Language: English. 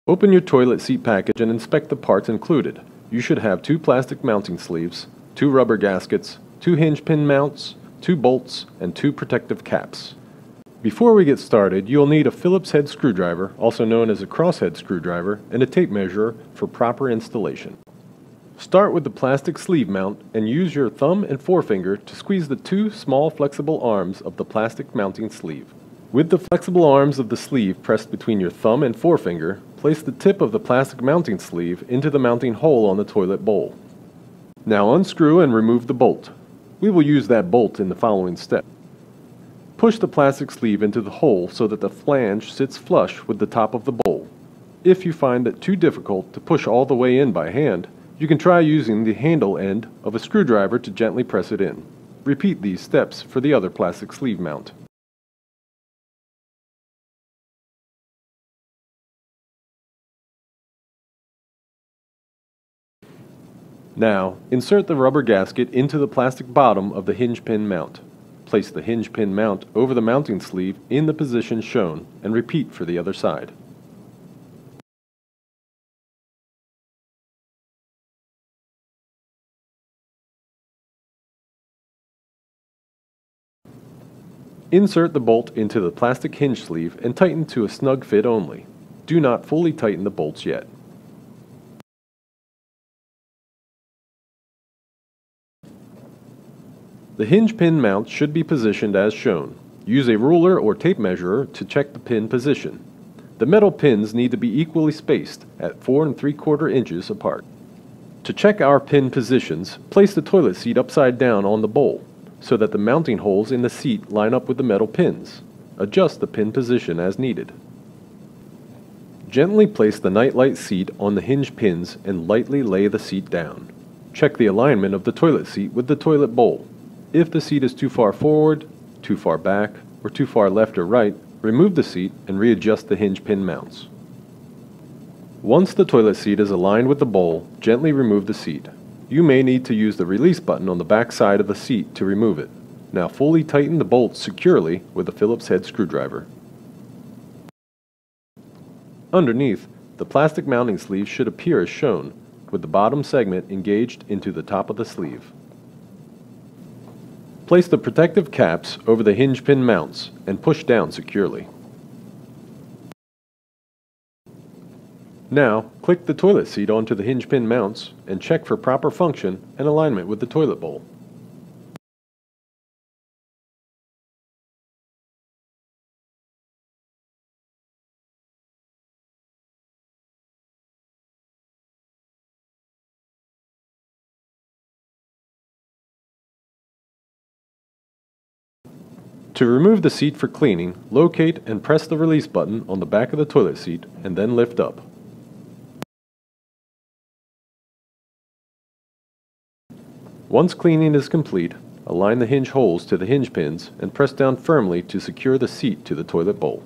Open your toilet seat package and inspect the parts included. You should have 2 plastic mounting sleeves, 2 rubber gaskets, 2 hinge pin mounts, 2 bolts, and 2 protective caps. Before we get started, you'll need a Phillips head screwdriver, also known as a crosshead screwdriver, and a tape measure for proper installation. Start with the plastic sleeve mount and use your thumb and forefinger to squeeze the 2 small flexible arms of the plastic mounting sleeve. With the flexible arms of the sleeve pressed between your thumb and forefinger, place the tip of the plastic mounting sleeve into the mounting hole on the toilet bowl. Now unscrew and remove the bolt. We will use that bolt in the following step. Push the plastic sleeve into the hole so that the flange sits flush with the top of the bowl. If you find it too difficult to push all the way in by hand, you can try using the handle end of a screwdriver to gently press it in. Repeat these steps for the other plastic sleeve mount. Now, insert the rubber gasket into the plastic bottom of the hinge pin mount. Place the hinge pin mount over the mounting sleeve in the position shown, and repeat for the other side. Insert the bolt into the plastic hinge sleeve and tighten to a snug fit only. Do not fully tighten the bolts yet. The hinge pin mount should be positioned as shown. Use a ruler or tape measurer to check the pin position. The metal pins need to be equally spaced at 4 3/4 inches apart. To check our pin positions, place the toilet seat upside down on the bowl so that the mounting holes in the seat line up with the metal pins. Adjust the pin position as needed. Gently place the Nightlight seat on the hinge pins and lightly lay the seat down. Check the alignment of the toilet seat with the toilet bowl. If the seat is too far forward, too far back, or too far left or right, remove the seat and readjust the hinge pin mounts. Once the toilet seat is aligned with the bowl, gently remove the seat. You may need to use the release button on the back side of the seat to remove it. Now fully tighten the bolts securely with a Phillips head screwdriver. Underneath, the plastic mounting sleeve should appear as shown, with the bottom segment engaged into the top of the sleeve. Place the protective caps over the hinge pin mounts and push down securely. Now, click the toilet seat onto the hinge pin mounts and check for proper function and alignment with the toilet bowl. To remove the seat for cleaning, locate and press the release button on the back of the toilet seat and then lift up. Once cleaning is complete, align the hinge holes to the hinge pins and press down firmly to secure the seat to the toilet bowl.